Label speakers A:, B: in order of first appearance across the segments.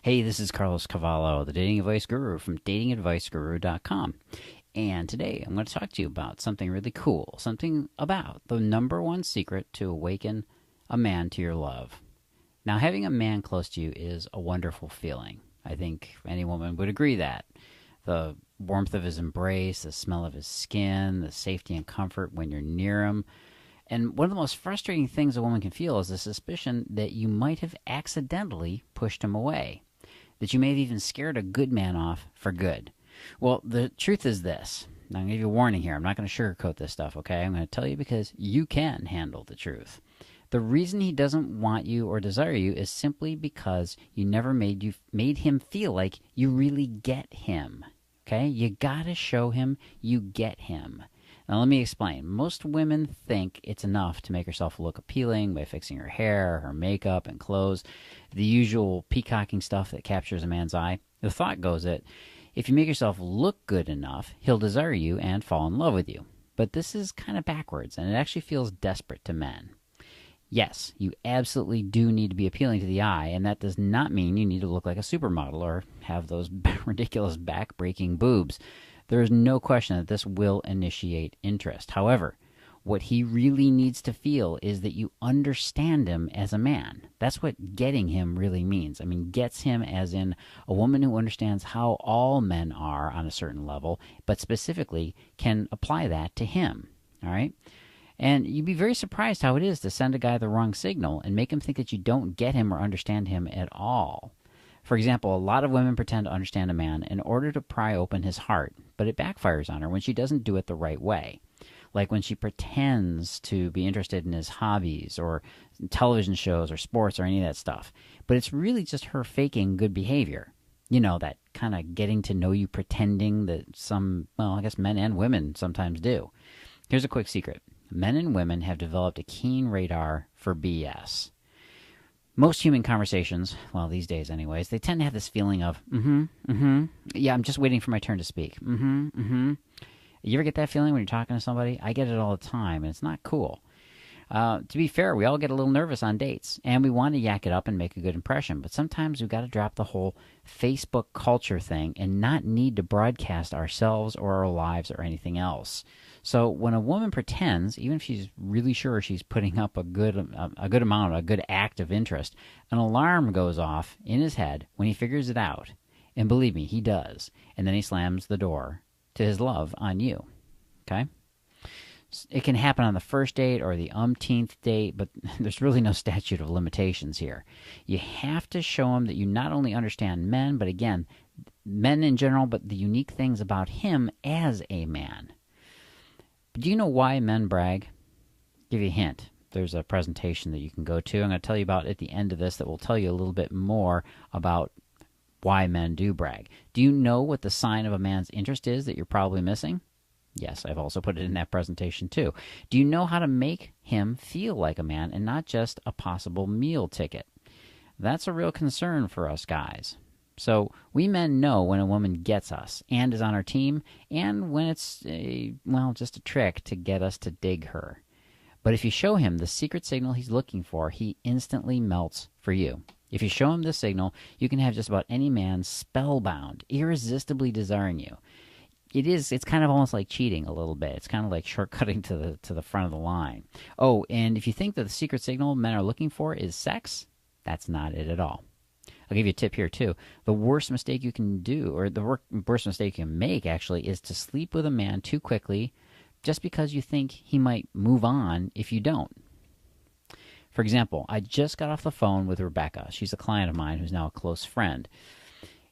A: Hey, this is Carlos Cavallo, the dating advice guru from datingadviceguru.com. And today I'm going to talk to you about something really cool, something about the number one secret to awaken a man to your love. Now, having a man close to you is a wonderful feeling. I think any woman would agree that. The warmth of his embrace, the smell of his skin, the safety and comfort when you're near him. And one of the most frustrating things a woman can feel is the suspicion that you might have accidentally pushed him away, that you may have even scared a good man off for good. Well, the truth is this. Now, I'm going to give you a warning here. I'm not going to sugarcoat this stuff, okay? I'm going to tell you because you can handle the truth. The reason he doesn't want you or desire you is simply because you never made him feel like you really get him, okay? You got to show him you get him. Now, let me explain. Most women think it's enough to make herself look appealing by fixing her hair, her makeup, and clothes, the usual peacocking stuff that captures a man's eye. The thought goes that if you make yourself look good enough, he'll desire you and fall in love with you. But this is kind of backwards, and it actually feels desperate to men. Yes, you absolutely do need to be appealing to the eye, and that does not mean you need to look like a supermodel or have those ridiculous back-breaking boobs. There is no question that this will initiate interest. However, what he really needs to feel is that you understand him as a man. That's what getting him really means. I mean, gets him as in a woman who understands how all men are on a certain level, but specifically can apply that to him. All right? And you'd be very surprised how it is to send a guy the wrong signal and make him think that you don't get him or understand him at all. For example, a lot of women pretend to understand a man in order to pry open his heart, but it backfires on her when she doesn't do it the right way. Like when she pretends to be interested in his hobbies or television shows or sports or any of that stuff. But it's really just her faking good behavior. You know, that kind of getting to know you pretending that some, well, I guess men and women sometimes do. Here's a quick secret. Men and women have developed a keen radar for BS. Most human conversations, well, these days anyways, they tend to have this feeling of, yeah, I'm just waiting for my turn to speak. You ever get that feeling when you're talking to somebody? I get it all the time, and it's not cool. To be fair, we all get a little nervous on dates, and we want to yak it up and make a good impression, but sometimes we've got to drop the whole Facebook culture thing and not need to broadcast ourselves or our lives or anything else. So when a woman pretends, even if she's really sure she's putting up a good amount, a good act of interest, an alarm goes off in his head when he figures it out. And believe me, he does. And then he slams the door to his love on you. Okay? It can happen on the first date or the umpteenth date, but there's really no statute of limitations here. You have to show him that you not only understand men, but again, men in general, but the unique things about him as a man. But do you know why men brag? I'll give you a hint. There's a presentation that you can go to. I'm going to tell you about at the end of this that will tell you a little bit more about why men do brag. Do you know what the sign of a man's interest is that you're probably missing? Yes, I've also put it in that presentation too. Do you know how to make him feel like a man and not just a possible meal ticket? That's a real concern for us guys. So we men know when a woman gets us and is on our team, and when it's, just a trick to get us to dig her. But if you show him the secret signal he's looking for, he instantly melts for you. If you show him this signal, you can have just about any man spellbound, irresistibly desiring you. It's kind of almost like cheating a little bit. It's kind of like shortcutting to the front of the line. Oh, and if you think that the secret signal men are looking for is sex, that's not it at all. I'll give you a tip here, too. The worst mistake you can do, or the worst mistake you can make, actually, is to sleep with a man too quickly just because you think he might move on if you don't. For example, I just got off the phone with Rebecca. She's a client of mine who's now a close friend.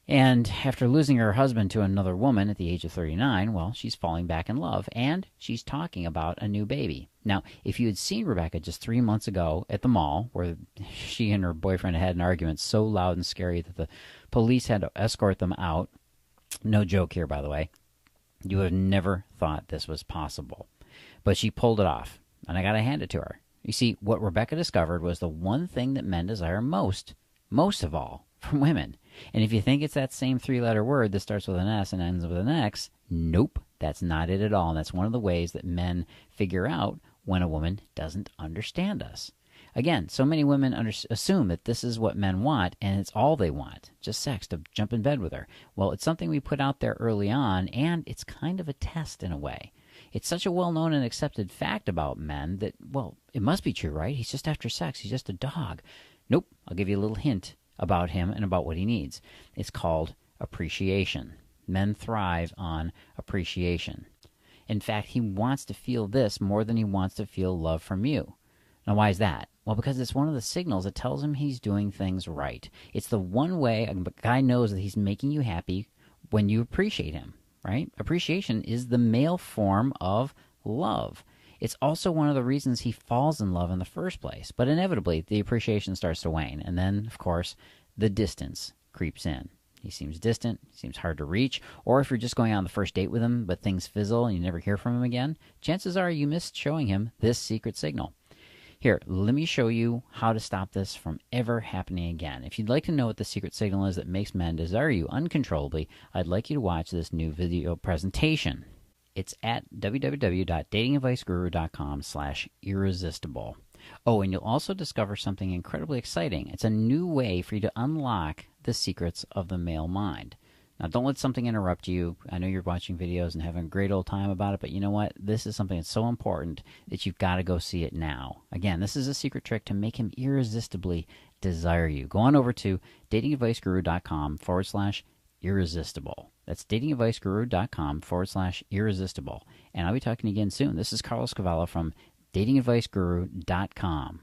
A: And after losing her husband to another woman at the age of 39, well, she's falling back in love, and she's talking about a new baby. Now, if you had seen Rebecca just 3 months ago at the mall, where she and her boyfriend had an argument so loud and scary that the police had to escort them out, no joke here, by the way, you would have never thought this was possible. But she pulled it off, and I got to hand it to her. You see, what Rebecca discovered was the one thing that men desire most of all, from women. And if you think it's that same three-letter word that starts with an S and ends with an X, nope, that's not it at all. And that's one of the ways that men figure out when a woman doesn't understand us. Again, so many women assume that this is what men want, and it's all they want, just sex, to jump in bed with her. Well, it's something we put out there early on, and it's kind of a test in a way. It's such a well-known and accepted fact about men that, well, it must be true, right? He's just after sex. He's just a dog. Nope. I'll give you a little hint about him and about what he needs. It's called appreciation. Men thrive on appreciation. In fact, he wants to feel this more than he wants to feel love from you. Now, why is that? Well, because it's one of the signals that tells him he's doing things right. It's the one way a guy knows that he's making you happy when you appreciate him, right? Appreciation is the male form of love. It's also one of the reasons he falls in love in the first place. But inevitably, the appreciation starts to wane. And then, of course, the distance creeps in. He seems distant, seems hard to reach, or if you're just going on the first date with him, but things fizzle and you never hear from him again, chances are you missed showing him this secret signal. Here, let me show you how to stop this from ever happening again. If you'd like to know what the secret signal is that makes men desire you uncontrollably, I'd like you to watch this new video presentation. It's at www.datingadviceguru.com/irresistible. Oh, and you'll also discover something incredibly exciting. It's a new way for you to unlock the secrets of the male mind. Now, don't let something interrupt you. I know you're watching videos and having a great old time about it, but you know what? This is something that's so important that you've got to go see it now. Again, this is a secret trick to make him irresistibly desire you. Go on over to datingadviceguru.com/irresistible. That's datingadviceguru.com/irresistible. And I'll be talking again soon. This is Carlos Cavallo from datingadviceguru.com.